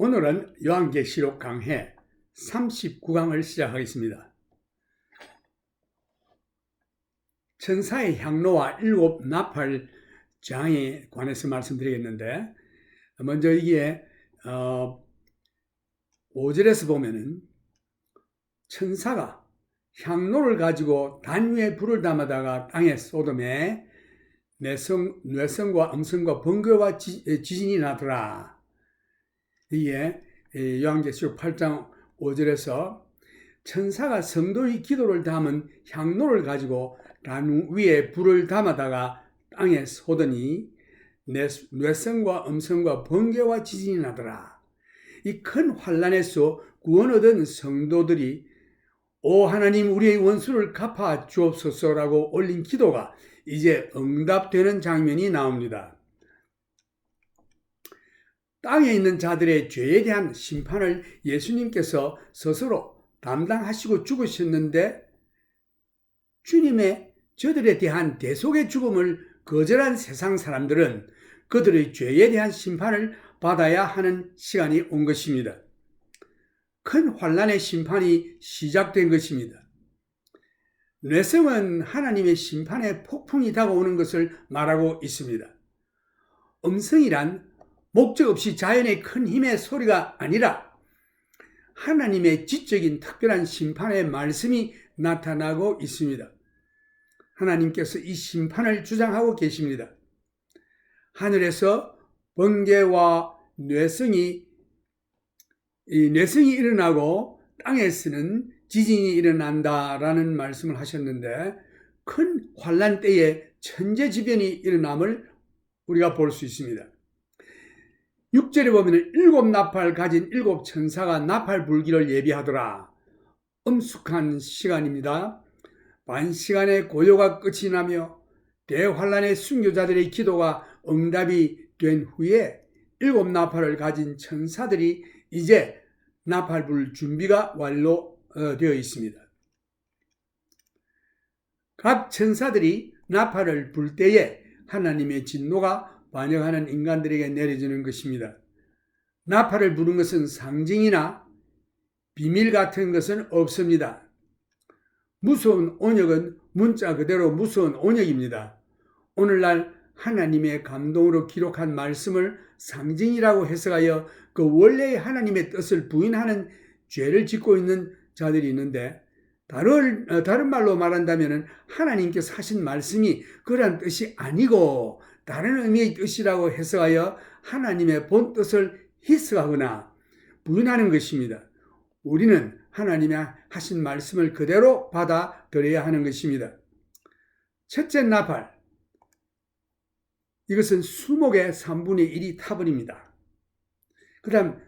오늘은 요한계시록 강해 39강을 시작하겠습니다. 천사의 향로와 7 나팔 장에 관해서 말씀드리겠는데, 먼저 이게 5절에서 보면은 천사가 향로를 가지고 단위에 불을 담아다가 땅에 쏟음에 뇌성과 음성과 번개와 지진이 나더라. 이게 요한계시록 8장 5절에서 천사가 성도의 기도를 담은 향로를 가지고 단 위에 불을 담아다가 땅에 쏟으니 뇌성과 음성과 번개와 지진이 나더라. 이 큰 환난에서 구원 얻은 성도들이 오 하나님 우리의 원수를 갚아 주옵소서라고 올린 기도가 이제 응답되는 장면이 나옵니다. 땅에 있는 자들의 죄에 대한 심판을 예수님께서 스스로 담당하시고 죽으셨는데, 주님의 저들에 대한 대속의 죽음을 거절한 세상 사람들은 그들의 죄에 대한 심판을 받아야 하는 시간이 온 것입니다. 큰 환난의 심판이 시작된 것입니다. 뇌성은 하나님의 심판의 폭풍이 다가오는 것을 말하고 있습니다. 음성이란 목적 없이 자연의 큰 힘의 소리가 아니라 하나님의 지적인 특별한 심판의 말씀이 나타나고 있습니다. 하나님께서 이 심판을 주장하고 계십니다. 하늘에서 번개와 뇌성이 일어나고 땅에서는 지진이 일어난다라는 말씀을 하셨는데, 큰 환난 때에 천재지변이 일어남을 우리가 볼 수 있습니다. 6절에 보면 7 나팔 가진 7 천사가 나팔 불기를 예비하더라. 엄숙한 시간입니다. 반시간의 고요가 끝이 나며 대환란의 순교자들의 기도가 응답이 된 후에 7 나팔을 가진 천사들이 이제 나팔 불 준비가 완료되어 있습니다. 각 천사들이 나팔을 불 때에 하나님의 진노가 반역하는 인간들에게 내려지는 것입니다. 나팔을 부는 것은 상징이나 비밀 같은 것은 없습니다. 무서운 온역은 문자 그대로 무서운 온역입니다. 오늘날 하나님의 감동으로 기록한 말씀을 상징이라고 해석하여 그 원래의 하나님의 뜻을 부인하는 죄를 짓고 있는 자들이 있는데, 다른 말로 말한다면 하나님께서 하신 말씀이 그런 뜻이 아니고 다른 의미의 뜻이라고 해석하여 하나님의 본 뜻을 희석하거나 부인하는 것입니다. 우리는 하나님의 하신 말씀을 그대로 받아들여야 하는 것입니다. 첫째 나팔, 이것은 수목의 3분의 1이 타버립니다. 그 다음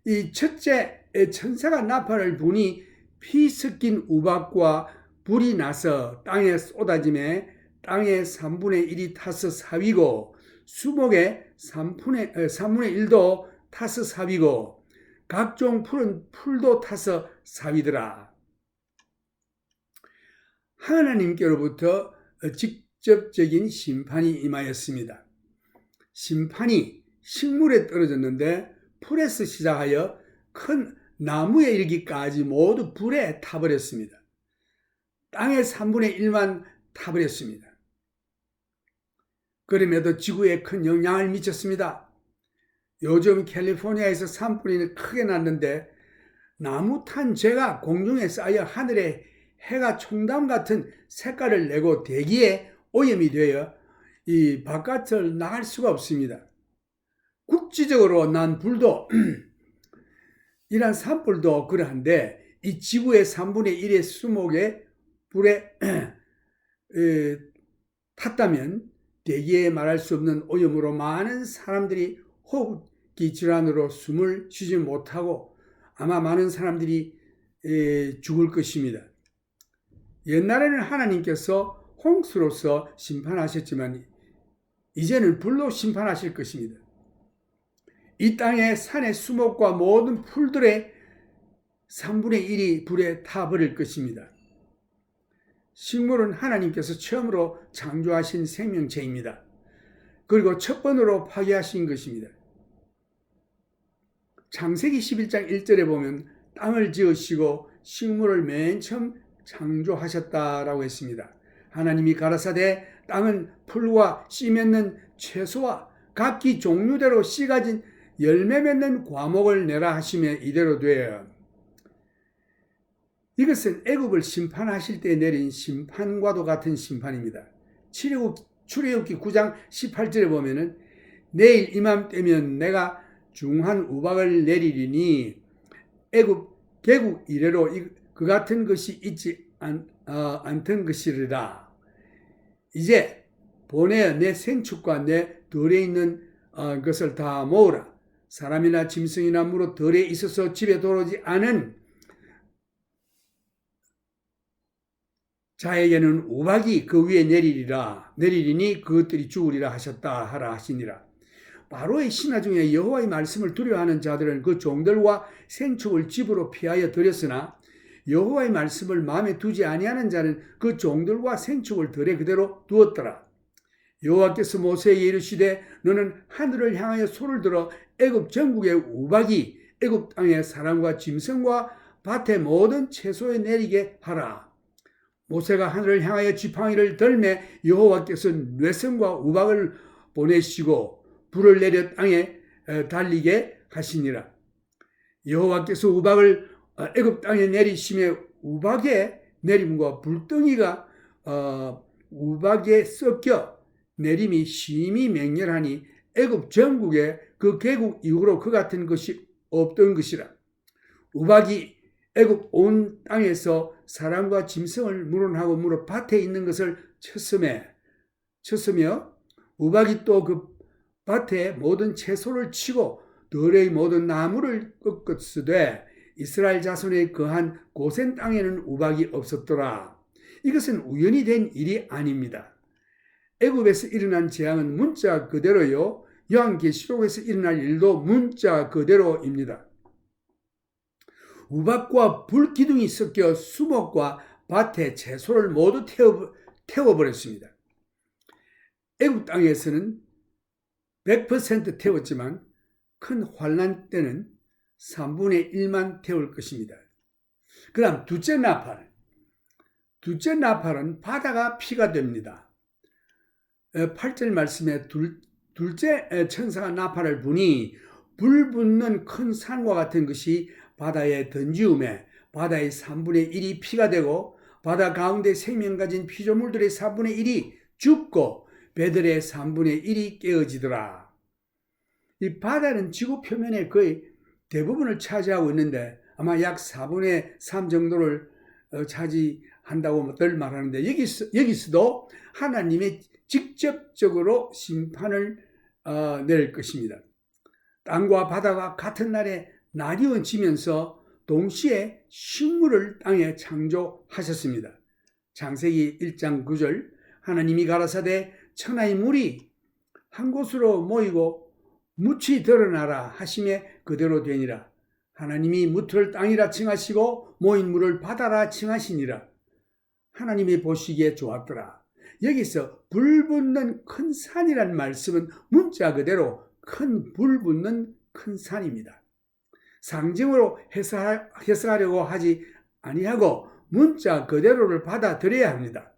이 첫째 천사가 나팔을 부니 피 섞인 우박과 불이 나서 땅에 쏟아짐에 땅의 3분의 1이 타서 사위고 수목의 3분의 1도 타서 사위고 각종 푸른 풀도 타서 사위더라. 하나님께로부터 직접적인 심판이 임하였습니다. 심판이 식물에 떨어졌는데 풀에서 시작하여 큰 나무에 이르기까지 모두 불에 타버렸습니다. 땅의 3분의 1만 타버렸습니다. 그럼에도 지구에 큰 영향을 미쳤습니다. 요즘 캘리포니아에서 산불이 크게 났는데 나무 탄 재가 공중에 쌓여 하늘에 해가 총담 같은 색깔을 내고 대기에 오염이 되어 이 바깥을 나갈 수가 없습니다. 국지적으로 난 불도 이런 산불도 그러한데 이 지구의 3분의 1의 수목의 불에 탔다면 대기에 말할 수 없는 오염으로 많은 사람들이 호흡기 질환으로 숨을 쉬지 못하고 아마 많은 사람들이 죽을 것입니다. 옛날에는 하나님께서 홍수로서 심판하셨지만 이제는 불로 심판하실 것입니다. 이 땅의 산의 수목과 모든 풀들의 3분의 1이 불에 타버릴 것입니다. 식물은 하나님께서 처음으로 창조하신 생명체입니다. 그리고 첫 번으로 파괴하신 것입니다. 창세기 11장 1절에 보면 땅을 지으시고 식물을 맨 처음 창조하셨다라고 했습니다. 하나님이 가라사대 땅은 풀과 씨 맺는 채소와 각기 종류대로 씨 가진 열매 맺는 과목을 내라 하시며 이대로 되어 이것은 애굽을 심판하실 때 내린 심판과도 같은 심판입니다. 출애굽기 9장 18절에 보면은 내일 이맘때면 내가 중한 우박을 내리리니 애굽 개국 이래로 그 같은 것이 있지 않던 것이리라. 이제 보내 내 생축과 내 덜에 있는 것을 다 모으라. 사람이나 짐승이나 무릇 덜에 있어서 집에 들어오지 않은 자에게는 우박이 그 위에 내리리니 그것들이 죽으리라 하셨다 하라 하시니라. 바로의 신하 중에 여호와의 말씀을 두려워하는 자들은 그 종들과 생축을 집으로 피하여 들였으나 여호와의 말씀을 마음에 두지 아니하는 자는 그 종들과 생축을 들에 그대로 두었더라. 여호와께서 모세에게 이르시되 너는 하늘을 향하여 손을 들어 애굽 전국의 우박이 애굽 땅의 사람과 짐승과 밭의 모든 채소에 내리게 하라. 모세가 하늘을 향하여 지팡이를 들매 여호와께서 뇌성과 우박을 보내시고 불을 내려 땅에 달리게 하시니라. 여호와께서 우박을 애굽 땅에 내리시며 우박의 내림과 불덩이가 우박에 섞여 내림이 심히 맹렬하니 애굽 전국에 그 개국 이후로 그 같은 것이 없던 것이라. 우박이 애굽 온 땅에서 사람과 짐승을 물어나고 물어 밭에 있는 것을 쳤으며 우박이 또 그 밭에 모든 채소를 치고 들의 모든 나무를 꺾었으되 이스라엘 자손의 거한 고센 땅에는 우박이 없었더라. 이것은 우연히 된 일이 아닙니다. 애굽에서 일어난 재앙은 문자 그대로요. 요한계시록에서 일어날 일도 문자 그대로입니다. 우박과 불기둥이 섞여 수목과 밭의 채소를 모두 태워버렸습니다. 애굽 땅에서는 100% 태웠지만 큰 환난 때는 3분의 1만 태울 것입니다. 그 다음 둘째 나팔은 바다가 피가 됩니다. 8절 말씀에 둘째 천사가 나팔을 부니 불 붙는 큰 산과 같은 것이 바다에 던지우매 바다의 3분의 1이 피가 되고 바다 가운데 생명 가진 피조물들의 4분의 1이 죽고 배들의 3분의 1이 깨어지더라. 이 바다는 지구 표면의 거의 대부분을 차지하고 있는데 아마 약 4분의 3 정도를 차지한다고들 말하는데 여기서도 하나님의 직접적으로 심판을 내릴 것입니다. 땅과 바다가 같은 날에 나뉘어지면서 동시에 식물을 땅에 창조하셨습니다. 창세기 1장 9절 하나님이 가라사대 천하의 물이 한 곳으로 모이고 묻이 드러나라 하시며 그대로 되니라. 하나님이 묻을 땅이라 칭하시고 모인 물을 바다라 칭하시니라. 하나님이 보시기에 좋았더라. 여기서 불 붙는 큰 산이란 말씀은 문자 그대로 큰 불 붙는 큰 산입니다. 상징으로 해석하려고 하지 아니하고 문자 그대로를 받아들여야 합니다.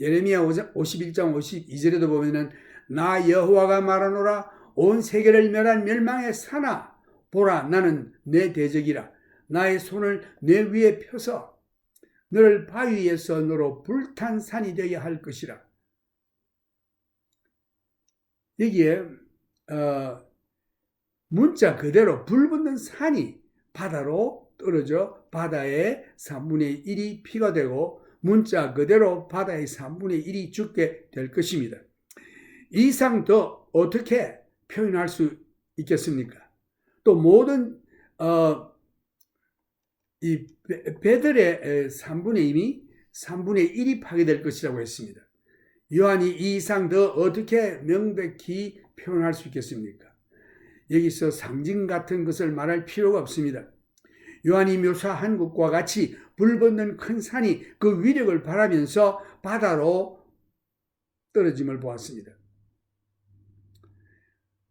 예레미야 51장 52절에도 보면은 나 여호와가 말하노라 온 세계를 멸한 멸망의 산아 보라 나는 내 대적이라 나의 손을 내 위에 펴서 너를 바위에서 너로 불탄 산이 되게 할 것이라. 여기에 문자 그대로 불 붙는 산이 바다로 떨어져 바다의 3분의 1이 피가 되고 문자 그대로 바다의 3분의 1이 죽게 될 것입니다. 이 이상 더 어떻게 표현할 수 있겠습니까? 또 모든 이 배들의 3분의 1이 파괴될 것이라고 했습니다. 요한이 이 이상 더 어떻게 명백히 표현할 수 있겠습니까? 여기서 상징 같은 것을 말할 필요가 없습니다. 요한이 묘사한 것과 같이 불붙는 큰 산이 그 위력을 발하면서 바다로 떨어짐을 보았습니다.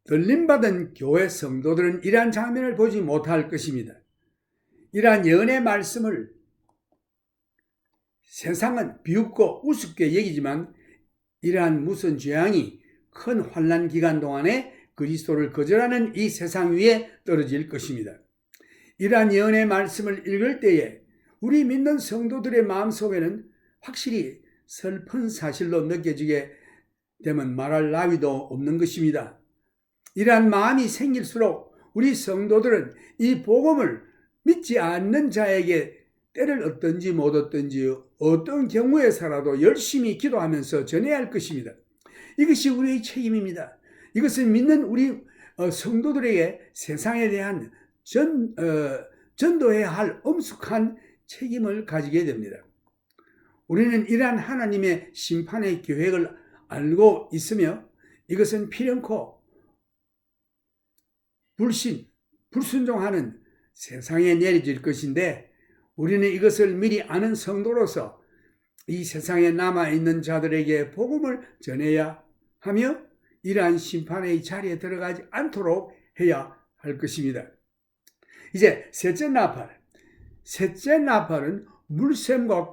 들림받은 교회 성도들은 이러한 장면을 보지 못할 것입니다. 이러한 예언의 말씀을 세상은 비웃고 우습게 여기지만 이러한 무슨 재앙이 큰 환난 기간 동안에 그리스도를 거절하는 이 세상 위에 떨어질 것입니다. 이러한 예언의 말씀을 읽을 때에 우리 믿는 성도들의 마음속에는 확실히 슬픈 사실로 느껴지게 되면 말할 나위도 없는 것입니다. 이러한 마음이 생길수록 우리 성도들은 이 복음을 믿지 않는 자에게 때를 얻든지 못 얻든지 어떤 경우에서라도 열심히 기도하면서 전해야 할 것입니다. 이것이 우리의 책임입니다. 이것은 믿는 우리 성도들에게 세상에 대한 전도해야 할 엄숙한 책임을 가지게 됩니다. 우리는 이러한 하나님의 심판의 계획을 알고 있으며 이것은 필연코 불순종하는 세상에 내려질 것인데 우리는 이것을 미리 아는 성도로서 이 세상에 남아있는 자들에게 복음을 전해야 하며 이러한 심판의 자리에 들어가지 않도록 해야 할 것입니다. 이제 셋째 나팔. 셋째 나팔은 물샘과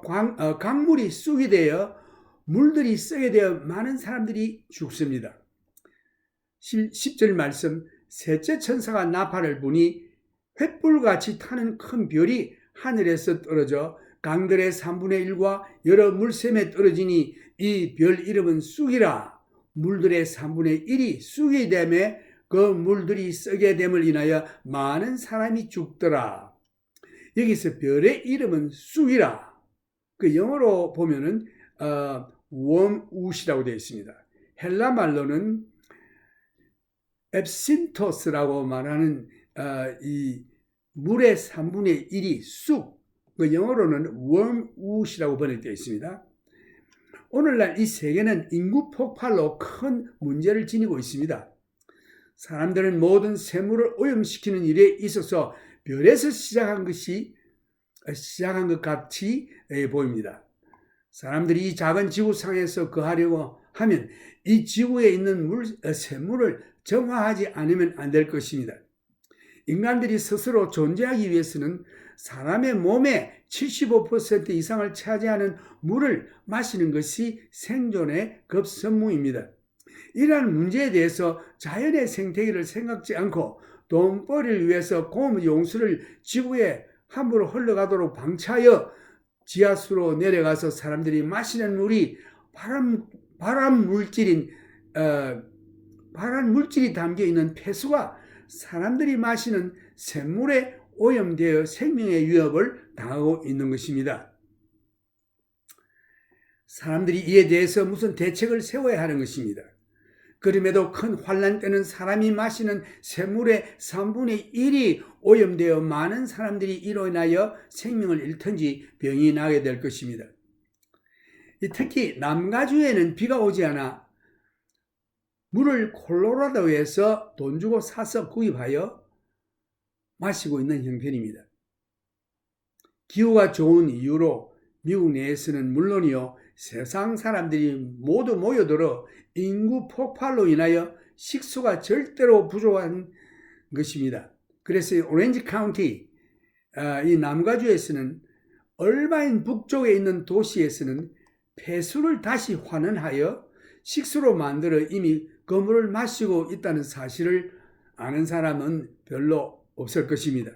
강물이 쑥이 되어 물들이 썩게 되어 많은 사람들이 죽습니다. 10절 말씀, 셋째 천사가 나팔을 부니 횃불같이 타는 큰 별이 하늘에서 떨어져 강들의 3분의 1과 여러 물샘에 떨어지니 이 별 이름은 쑥이라. 물들의 3분의 1이 쑥이 되매 그 물들이 썩게 됨을 인하여 많은 사람이 죽더라. 여기서 별의 이름은 쑥이라. 그 영어로 보면은 웜웃이라고 되어 있습니다. 헬라 말로는 앱신토스라고 말하는 이 물의 3분의 1이 쑥, 그 영어로는 웜웃이라고 번역되어 있습니다. 오늘날 이 세계는 인구 폭발로 큰 문제를 지니고 있습니다. 사람들은 모든 생물을 오염시키는 일에 있어서 별에서 시작한 것 같이 보입니다. 사람들이 이 작은 지구상에서 거하려고 하면 이 지구에 있는 생물을 정화하지 않으면 안 될 것입니다. 인간들이 스스로 존재하기 위해서는 사람의 몸의 75% 이상을 차지하는 물을 마시는 것이 생존의 급선무입니다. 이러한 문제에 대해서 자연의 생태계를 생각지 않고 돈벌이를 위해서 고무 용수를 지구에 함부로 흘러가도록 방치하여 지하수로 내려가서 사람들이 마시는 물이 발암 물질이 담겨있는 폐수가 사람들이 마시는 샘물에 오염되어 생명의 위협을 당하고 있는 것입니다. 사람들이 이에 대해서 무슨 대책을 세워야 하는 것입니다. 그럼에도 큰 환난 때는 사람이 마시는 샘물의 3분의 1이 오염되어 많은 사람들이 이로 인하여 생명을 잃든지 병이 나게 될 것입니다. 특히 남가주에는 비가 오지 않아 물을 콜로라도에서 돈 주고 사서 구입하여 마시고 있는 형편입니다. 기후가 좋은 이유로 미국 내에서는 물론이요, 세상 사람들이 모두 모여들어 인구 폭발로 인하여 식수가 절대로 부족한 것입니다. 그래서 오렌지 카운티, 이 남가주에서는 얼바인 북쪽에 있는 도시에서는 폐수를 다시 환원하여 식수로 만들어 이미 그 물을 마시고 있다는 사실을 아는 사람은 별로 없을 것입니다.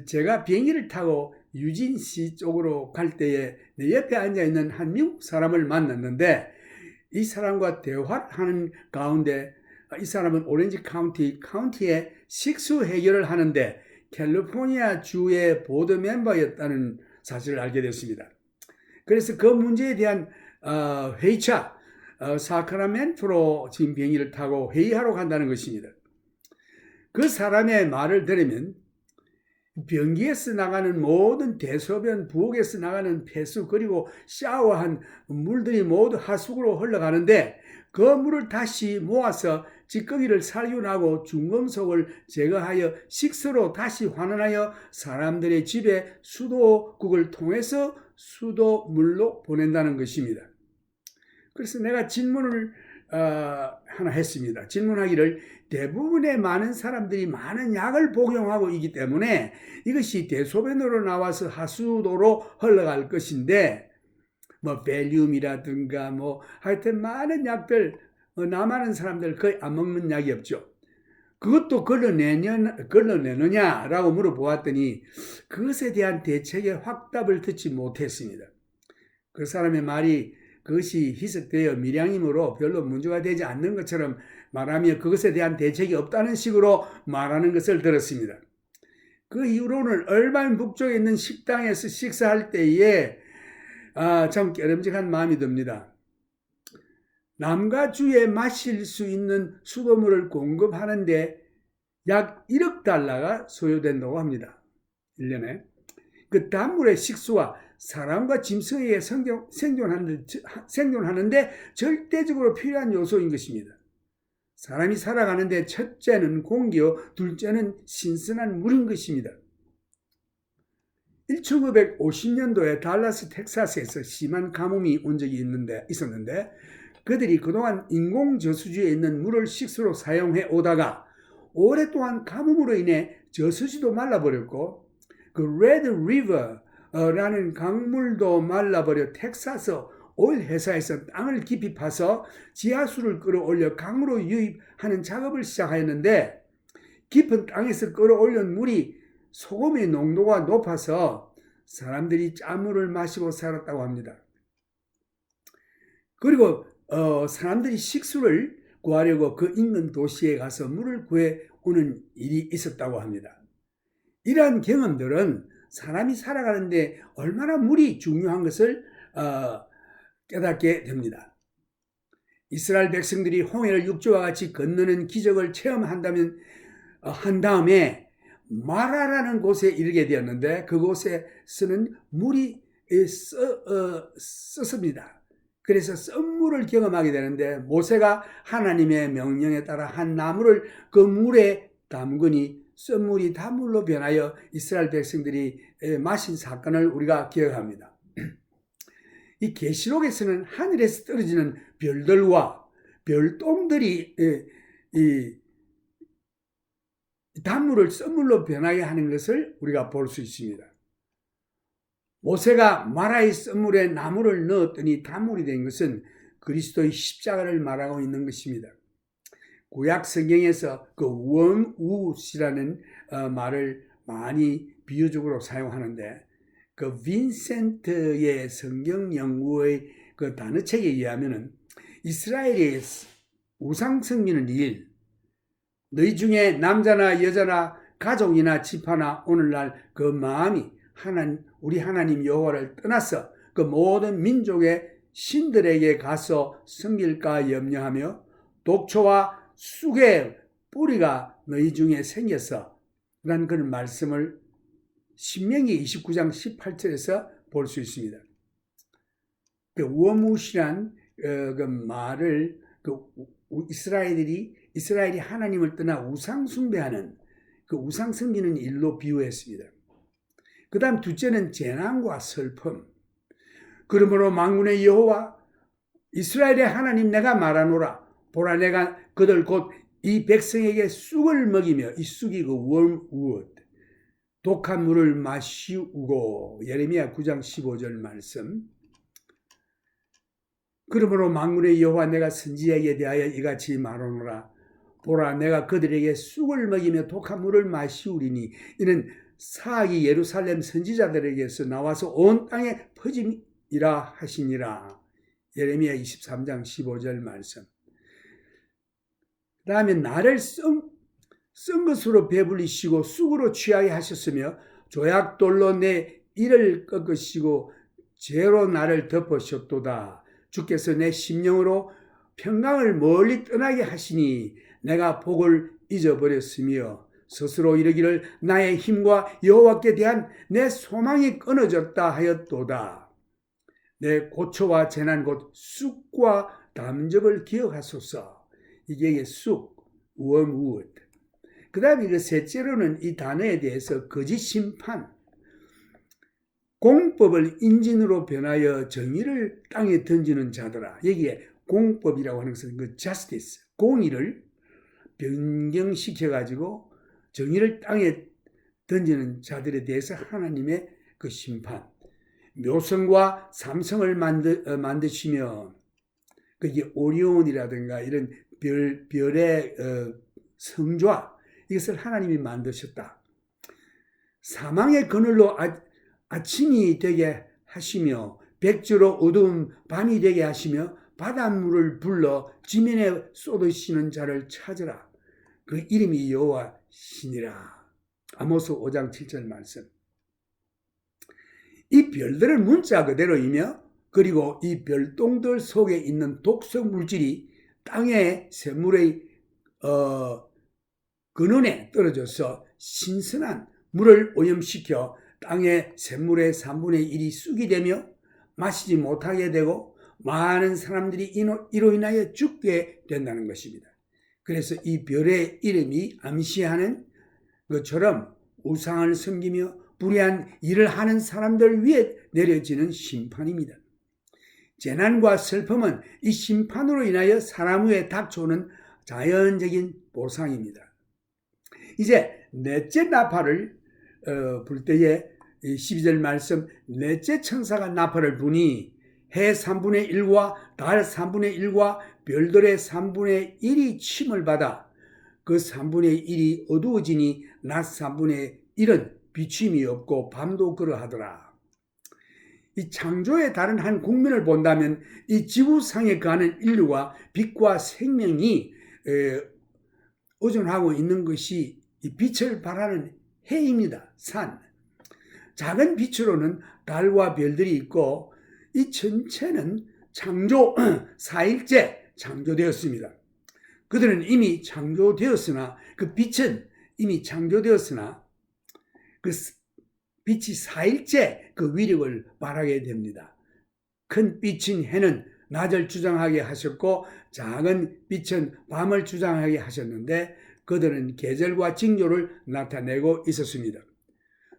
제가 비행기를 타고 유진시 쪽으로 갈 때에 내 옆에 앉아있는 한 미국 사람을 만났는데 이 사람과 대화를 하는 가운데 이 사람은 오렌지 카운티에 식수 해결을 하는데 캘리포니아 주의 보드 멤버였다는 사실을 알게 됐습니다. 그래서 그 문제에 대한 회의차 사크라멘토로 지금 비행기를 타고 회의하러 간다는 것입니다. 그 사람의 말을 들으면 변기에서 나가는 모든 대소변, 부엌에서 나가는 폐수 그리고 샤워한 물들이 모두 하수구로 흘러가는데 그 물을 다시 모아서 찌꺼기를 살균하고 중금속을 제거하여 식수로 다시 환원하여 사람들의 집에 수도국을 통해서 수도물로 보낸다는 것입니다. 그래서 내가 질문을 하나 했습니다. 질문하기를 대부분의 많은 사람들이 많은 약을 복용하고 있기 때문에 이것이 대소변으로 나와서 하수도로 흘러갈 것인데 뭐 벨륨이라든가 뭐 하여튼 많은 약들 남아는 사람들 거의 안 먹는 약이 없죠. 그것도 걸러내느냐라고 물어보았더니 그것에 대한 대책의 확답을 듣지 못했습니다. 그 사람의 말이 그것이 희석되어 밀양이므로 별로 문제가 되지 않는 것처럼 말하며 그것에 대한 대책이 없다는 식으로 말하는 것을 들었습니다. 그 이후로는 얼반 북쪽에 있는 식당에서 식사할 때에 참 깨름직한 마음이 듭니다. 남과 주에 마실 수 있는 수돗물을 공급하는데 약 1억 달러가 소요된다고 합니다. 1년에. 그 단물의 식수와 사람과 짐승에게 생존하는데 절대적으로 필요한 요소인 것입니다. 사람이 살아가는데 첫째는 공기요, 둘째는 신선한 물인 것입니다. 1950년도에 달라스 텍사스에서 심한 가뭄이 온 적이 있었는데 그들이 그동안 인공저수지에 있는 물을 식수로 사용해 오다가 오랫동안 가뭄으로 인해 저수지도 말라버렸고 그 레드 리버라는 강물도 말라버려 텍사스 오일 회사에서 땅을 깊이 파서 지하수를 끌어올려 강으로 유입하는 작업을 시작하였는데 깊은 땅에서 끌어올린 물이 소금의 농도가 높아서 사람들이 짠물을 마시고 살았다고 합니다. 그리고 사람들이 식수를 구하려고 그 인근 도시에 가서 물을 구해오는 일이 있었다고 합니다. 이러한 경험들은 사람이 살아가는데 얼마나 물이 중요한 것을 깨닫게 됩니다. 이스라엘 백성들이 홍해를 육지와 같이 건너는 기적을 체험한 다음에 마라라는 곳에 이르게 되었는데 그곳에서는 물이 썩습니다. 그래서 썩물을 경험하게 되는데 모세가 하나님의 명령에 따라 한 나무를 그 물에 담그니 썩물이 단물로 변하여 이스라엘 백성들이 마신 사건을 우리가 기억합니다. 이 계시록에서는 하늘에서 떨어지는 별들과 별똥들이 이 단물을 썩물로 변하게 하는 것을 우리가 볼 수 있습니다. 모세가 마라의 썩물에 나무를 넣었더니 단물이 된 것은 그리스도의 십자가를 말하고 있는 것입니다. 구약 성경에서 그 wormwood이라는 말을 많이 비유적으로 사용하는데 그 빈센트의 성경 연구의 그 단어책에 의하면은 이스라엘의 우상 섬기는 일, 너희 중에 남자나 여자나 가족이나 지파나 오늘날 그 마음이 우리 하나님 여호와를 떠나서 그 모든 민족의 신들에게 가서 섬길까 염려하며 독초와 쑥의 뿌리가 너희 중에 생겼어 라는 그런 말씀을 신명기 29장 18절에서 볼 수 있습니다. 그 워무시란 그 말을 이스라엘이 하나님을 떠나 우상 숭배하는 그 우상 섬기는 일로 비유했습니다. 그 다음 둘째는 재난과 슬픔. 그러므로 만군의 여호와 이스라엘의 하나님 내가 말하노라. 보라 내가 그들 곧 이 백성에게 쑥을 먹이며 이 쑥이 그 wormwood 독한 물을 마시우고 예레미야 9장 15절 말씀. 그러므로 만군의 여호와 내가 선지자에게 대하여 이같이 말하노라. 보라 내가 그들에게 쑥을 먹이며 독한 물을 마시우리니 이는 사악이 예루살렘 선지자들에게서 나와서 온 땅에 퍼짐이라 하시니라. 예레미야 23장 15절 말씀. 그 다음에 나를 쓴 것으로 배불리시고 쑥으로 취하게 하셨으며 조약돌로 내 이를 꺾으시고 죄로 나를 덮으셨도다. 주께서 내 심령으로 평강을 멀리 떠나게 하시니 내가 복을 잊어버렸으며 스스로 이르기를 나의 힘과 여호와께 대한 내 소망이 끊어졌다 하였도다. 내 고초와 재난 곧 쑥과 담즙을 기억하소서. 이게 쑥, wormwood. 그 다음에 그 셋째로는 이 단어에 대해서 거짓 심판, 공법을 인진으로 변하여 정의를 땅에 던지는 자들아. 여기에 공법이라고 하는 것은 그 justice, 공의를 변경시켜 가지고 정의를 땅에 던지는 자들에 대해서 하나님의 그 심판, 묘성과 삼성을 만드시며 그게 오리온이라든가 이런 별의 성좌, 이것을 하나님이 만드셨다. 사망의 그늘로 아침이 되게 하시며 백주로 어두운 밤이 되게 하시며 바닷물을 불러 지면에 쏟으시는 자를 찾으라. 그 이름이 여호와시니라. 아모스 5장 7절 말씀. 이 별들은 문자 그대로이며 그리고 이 별똥들 속에 있는 독성 물질이 땅의 샘물의 근원에 떨어져서 신선한 물을 오염시켜 땅의 샘물의 3분의 1이 쑥이 되며 마시지 못하게 되고 많은 사람들이 이로 인하여 죽게 된다는 것입니다. 그래서 이 별의 이름이 암시하는 것처럼 우상을 섬기며 불의한 일을 하는 사람들 위에 내려지는 심판입니다. 재난과 슬픔은 이 심판으로 인하여 사람 위에 닥쳐오는 자연적인 보상입니다. 이제 넷째 나팔을 불 때에 12절 말씀, 넷째 천사가 나팔을 부니 해 3분의 1과 달 3분의 1과 별들의 3분의 1이 침을 받아 그 3분의 1이 어두워지니 낮 3분의 1은 비침이 없고 밤도 그러하더라. 이 창조의 다른 한 국면을 본다면 이 지구상에 거하는 인류가 빛과 생명이 의존하고 있는 것이 이 빛을 발하는 해입니다. 산. 작은 빛으로는 달과 별들이 있고 이 전체는 창조 4일째 창조되었습니다. 그들은 이미 창조되었으나 그 빛은 이미 창조되었으나 그 빛이 4일째 그 위력을 발하게 됩니다. 큰 빛인 해는 낮을 주장하게 하셨고 작은 빛은 밤을 주장하게 하셨는데 그들은 계절과 징조를 나타내고 있었습니다.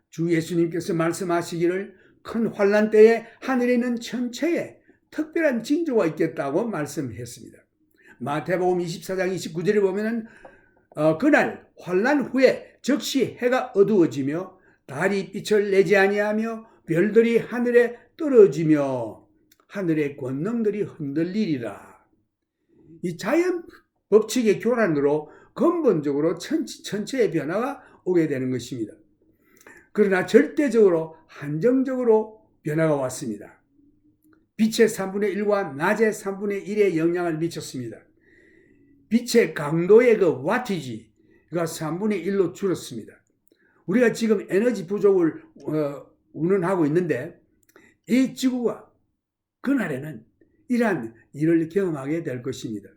주 예수님께서 말씀하시기를 큰 환난 때에 하늘에 있는 천체에 특별한 징조가 있겠다고 말씀했습니다. 마태복음 24장 29절에 보면은 그날 환난 후에 즉시 해가 어두워지며 달이 빛을 내지 아니하며 별들이 하늘에 떨어지며 하늘의 권능들이 흔들리리라. 이 자연 법칙의 교란으로 근본적으로 천체의 변화가 오게 되는 것입니다. 그러나 절대적으로 한정적으로 변화가 왔습니다. 빛의 3분의 1과 낮의 3분의 1의 영향을 미쳤습니다. 빛의 강도의 그 와티지가 3분의 1로 줄었습니다. 우리가 지금 에너지 부족을 운운하고 있는데 이 지구가 그날에는 이러한 일을 경험하게 될 것입니다.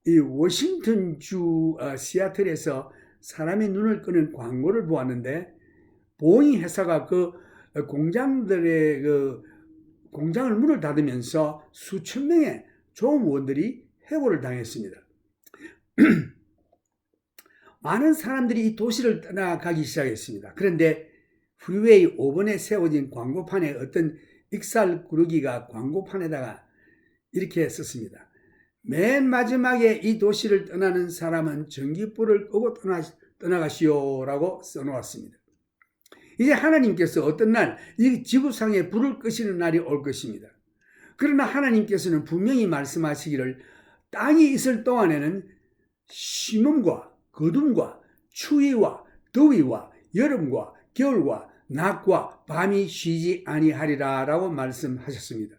이 워싱턴주 시애틀에서 사람의 눈을 끄는 광고를 보았는데 보잉 회사가 그 공장들의 그 공장을 문을 닫으면서 수천 명의 조무원들이 해고를 당했습니다. 많은 사람들이 이 도시를 떠나가기 시작했습니다. 그런데 프리웨이 5번에 세워진 광고판에 어떤 익살구르기가 광고판에다가 이렇게 썼습니다. 맨 마지막에 이 도시를 떠나는 사람은 전기불을 끄고 떠나가시오라고 써놓았습니다. 이제 하나님께서 어떤 날 이 지구상에 불을 끄시는 날이 올 것입니다. 그러나 하나님께서는 분명히 말씀하시기를 땅이 있을 동안에는 심음과 거둠과 추위와 더위와 여름과 겨울과 낮과 밤이 쉬지 아니하리라 라고 말씀하셨습니다.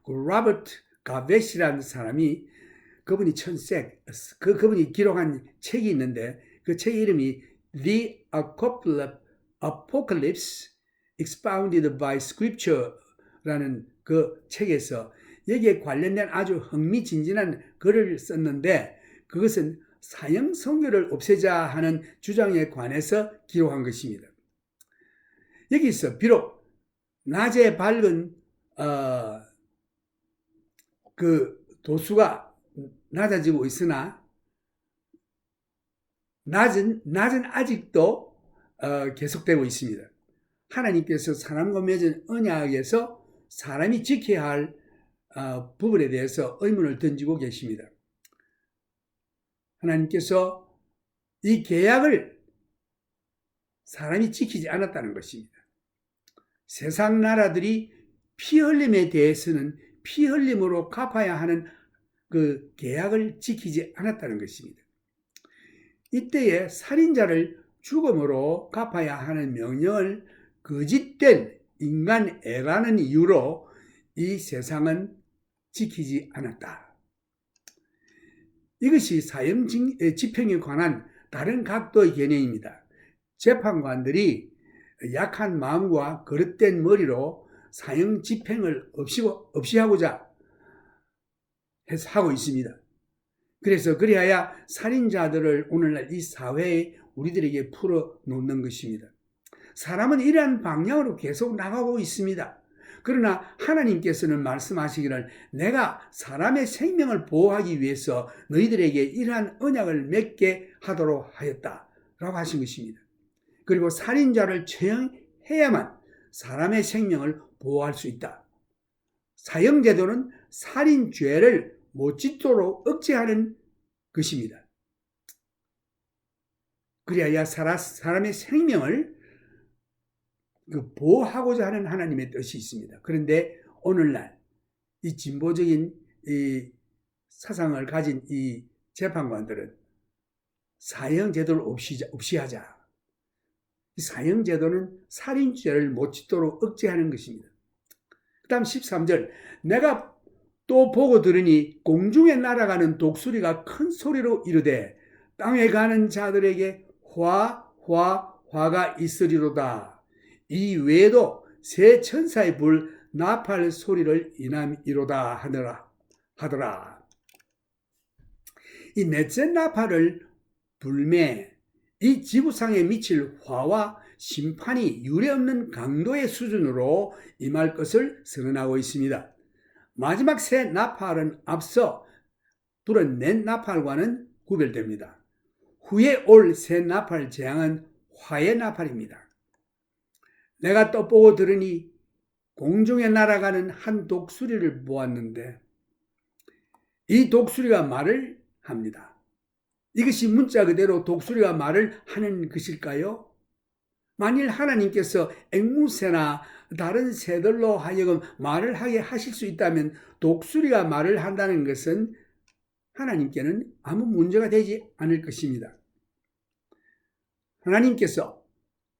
그 로버트 가벳이라는 사람이 그분이 그분이 기록한 책이 있는데 그 책 이름이 The Apocalypse Expounded by Scripture라는 그 책에서 여기에 관련된 아주 흥미진진한 글을 썼는데 그것은 사형 선고를 없애자 하는 주장에 관해서 기록한 것입니다. 여기서 비록 낮에 밝은 그 도수가 낮아지고 있으나 낮은 아직도 계속되고 있습니다. 하나님께서 사람과 맺은 언약에서 사람이 지켜야 할 부분에 대해서 의문을 던지고 계십니다. 하나님께서 이 계약을 사람이 지키지 않았다는 것입니다. 세상 나라들이 피 흘림에 대해서는 피 흘림으로 갚아야 하는 그 계약을 지키지 않았다는 것입니다. 이때에 살인자를 죽음으로 갚아야 하는 명령을 거짓된 인간애라는 이유로 이 세상은 지키지 않았다. 이것이 사형 집행에 관한 다른 각도의 개념입니다. 재판관들이 약한 마음과 거릇된 머리로 사형 집행을 없이 하고자 해서 하고 있습니다. 그래서 그리하여 살인자들을 오늘날 이 사회에 우리들에게 풀어놓는 것입니다. 사람은 이러한 방향으로 계속 나가고 있습니다. 그러나 하나님께서는 말씀하시기를 내가 사람의 생명을 보호하기 위해서 너희들에게 이러한 언약을 맺게 하도록 하였다 라고 하신 것입니다. 그리고 살인자를 처형해야만 사람의 생명을 보호할 수 있다. 사형제도는 살인죄를 못 짓도록 억제하는 것입니다. 그리하여 사람의 생명을 보호하고자 하는 하나님의 뜻이 있습니다. 그런데 오늘날 이 진보적인 이 사상을 가진 이 재판관들은 사형제도를 없이 하자. 이 사형제도는 살인죄를 못 짓도록 억제하는 것입니다. 그 다음 13절 내가 또 보고 들으니 공중에 날아가는 독수리가 큰 소리로 이르되 땅에 가는 자들에게 화가 있으리로다. 이 외에도 새 천사의 불 나팔 소리를 인함이로다 하더라. 이 넷째 나팔을 불매 이 지구상에 미칠 화와 심판이 유례없는 강도의 수준으로 임할 것을 선언하고 있습니다. 마지막 새 나팔은 앞서 불은 넷 나팔과는 구별됩니다. 후에 올 새 나팔 재앙은 화의 나팔입니다. 내가 또 보고 들으니 공중에 날아가는 한 독수리를 보았는데 이 독수리가 말을 합니다. 이것이 문자 그대로 독수리가 말을 하는 것일까요? 만일 하나님께서 앵무새나 다른 새들로 하여금 말을 하게 하실 수 있다면 독수리가 말을 한다는 것은 하나님께는 아무 문제가 되지 않을 것입니다. 하나님께서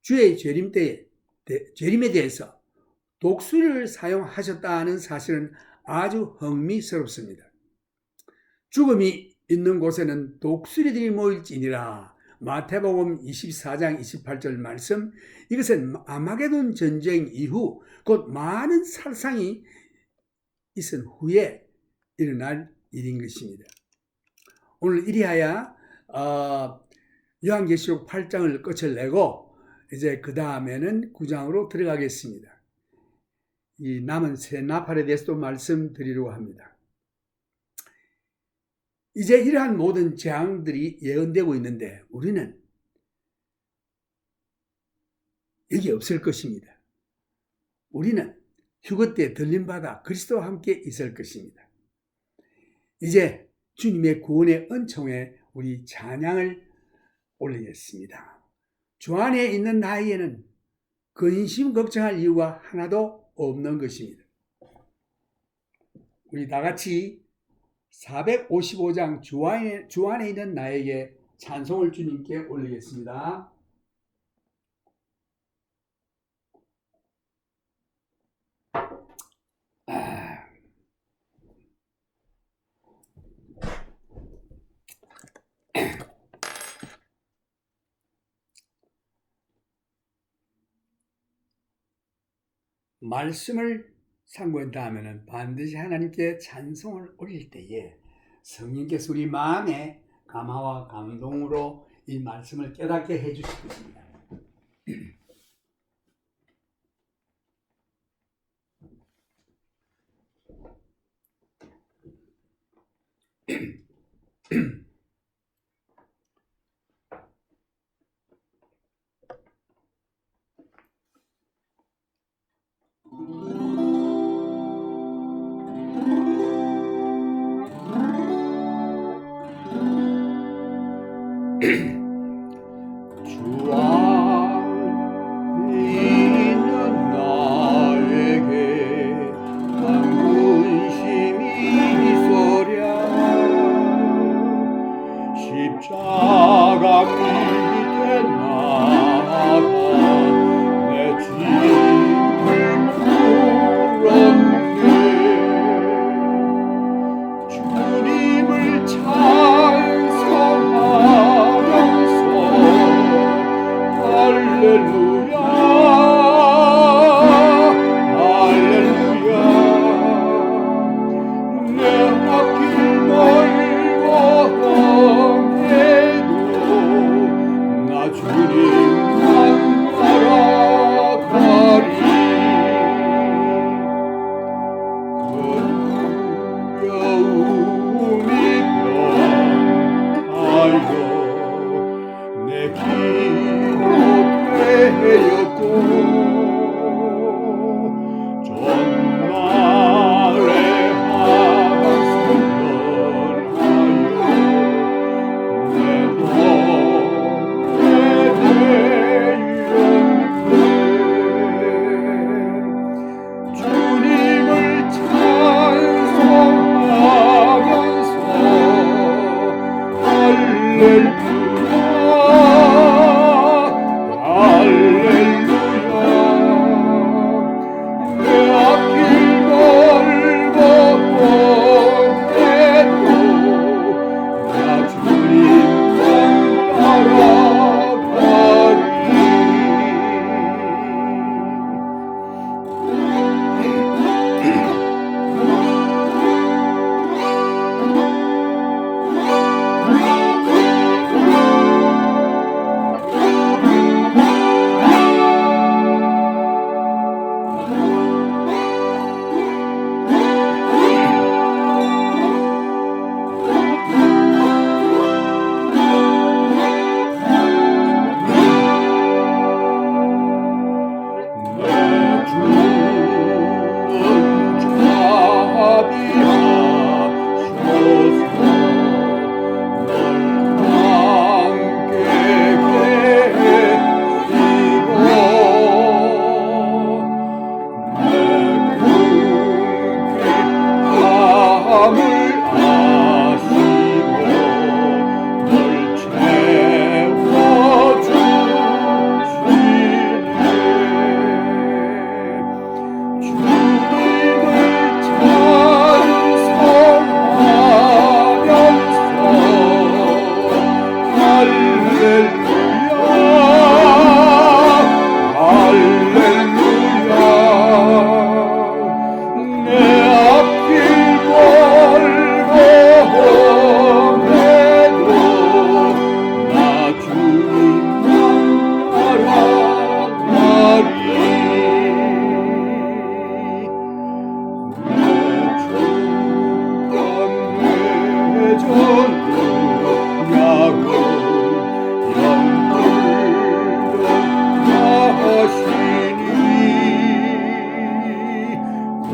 주의 재림에 대해서 독수리를 사용하셨다는 사실은 아주 흥미스럽습니다. 죽음이 있는 곳에는 독수리들이 모일지니라. 마태복음 24장 28절 말씀, 이것은 아마게돈 전쟁 이후 곧 많은 살상이 있은 후에 일어날 일인 것입니다. 오늘 이리하여 요한계시록 8장을 끝을 내고 이제 그 다음에는 9장으로 들어가겠습니다. 이 남은 새 나팔에 대해서도 말씀드리려고 합니다. 이제 이러한 모든 재앙들이 예언되고 있는데 우리는 여기 없을 것입니다. 우리는 휴거 때 들림받아 그리스도와 함께 있을 것입니다. 이제 주님의 구원의 은총에 우리 찬양을 올리겠습니다. 주 안에 있는 나에게는 근심 걱정할 이유가 하나도 없는 것입니다. 우리 다 같이 455장 주 안에 있는 나에게 찬송을 주님께 올리겠습니다. 말씀을 상고한다 하면은 반드시 하나님께 찬송을 올릴 때에 성령께서 우리 마음에 감화와 감동으로 이 말씀을 깨닫게 해 주실 것입니다. 주 안에 있는 나에게 당분심이 있어랴. 십자가 밑에 나가 내 짐을 풀었네. 주님을 찬송하면서 할렐루야 할렐루야. 내 앞길 멀고 험해도 나 주님만 따라가리. 두려움이 변하여 내 기도 되었고 전날에 한숨 변하여 내 덕에 되었네. 주님을 찬송하면서 할렐루야 할렐루야. 내 앞길 멀고 험해도 나 주님만 따라가리. 내 주는 자비하셔서 널 함께 계시고 내 궁핍함을 아시고 널 채워주시네. 주님을 찬송하면서 할렐루야 할렐루야. 내 앞길 멀고 험해도 나 주님만 따라가리. 내 주간 내 전도약을 영불도 하시니 먼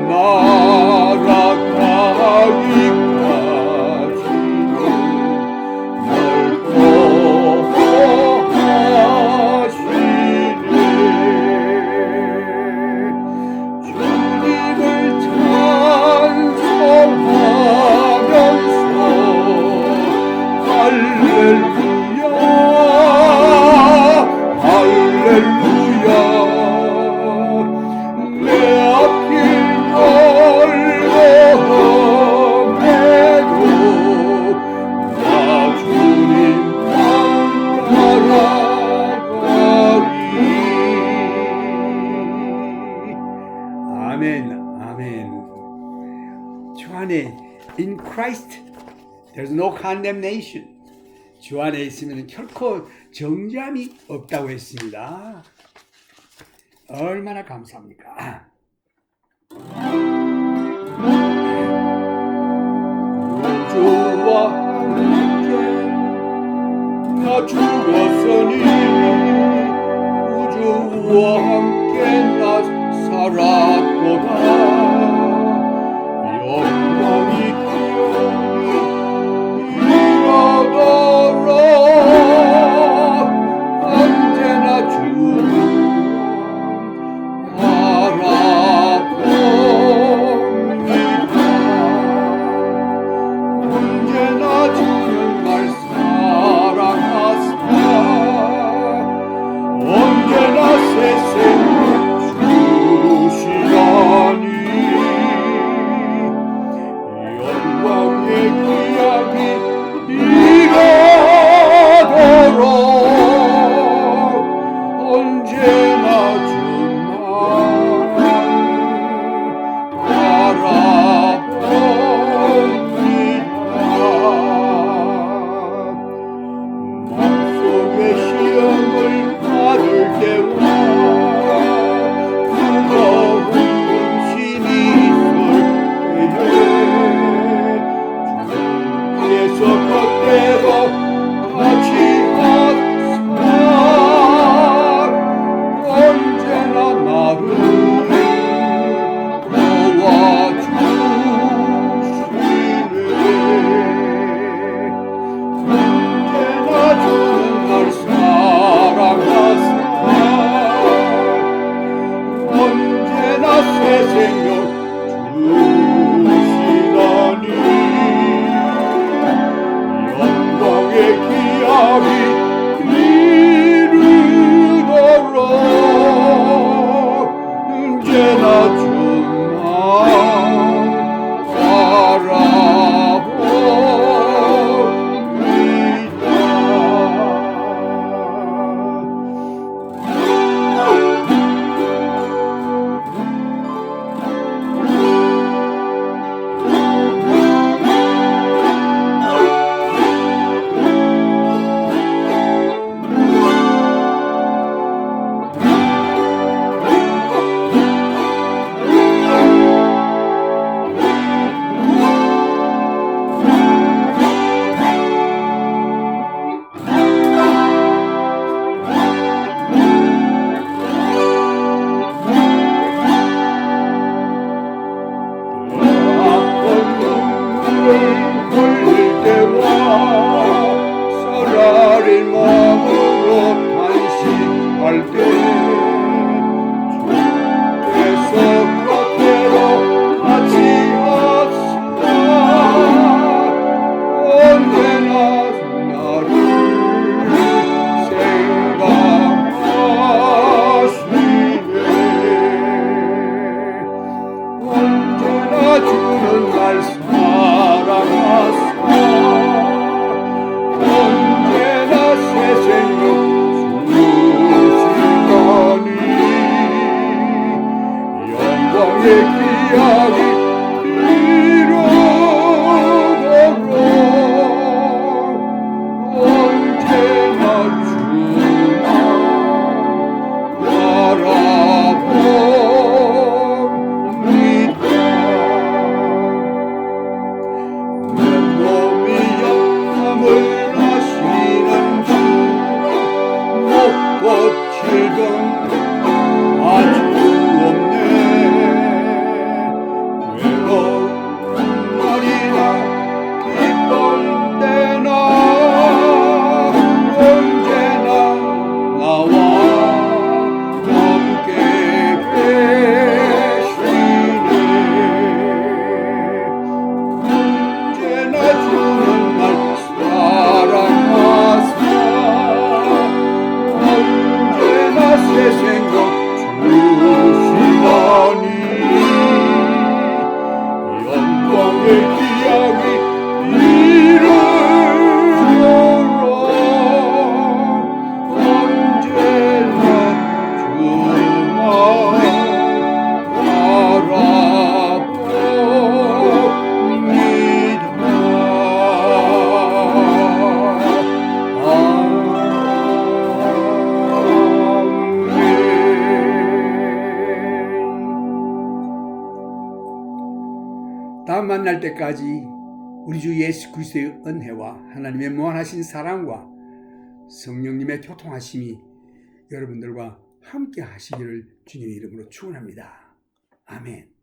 나라 가기까지는 널 보호하시네. 주님을 찬송하면서 할렐루야 할렐루야. 내 앞길 멀고 험해도 나 주님만 따라가리. 아멘, 아멘. 주 안에 in Christ there's no condemnation. 주 안에 있으면 결코 정죄함이 없다고 했습니다. 얼마나 감사합니까? 우주와 함께 나 죽었으니 우주와 함께 나 살았도다. 영광이 기억이 이어도록 기약이 이르도록 언제나 주만 흘릴 때와 서라릴 마음으로 탄식할 때 주께서 곁으로 같이 하시라 언제나 나를 생각하시네 언제나 주는 날 사랑하사 언제나 새 생명 주시다니 영광의 기약이 이루도록 언제나 주만 바라봅니다. 고치던 아주 없네 외로운 날이나 기쁜 때나 언제나 나와 함께 계시네 언제나 주는 날 사랑하사 새 생각 주시다니 영광의 기약이 이르도록 언제나 주만 다음 만날 때까지 우리 주 예수 그리스도의 은혜와 하나님의 무한하신 사랑과 성령님의 교통하심이 여러분들과 함께 하시기를 주님의 이름으로 축원합니다. 아멘.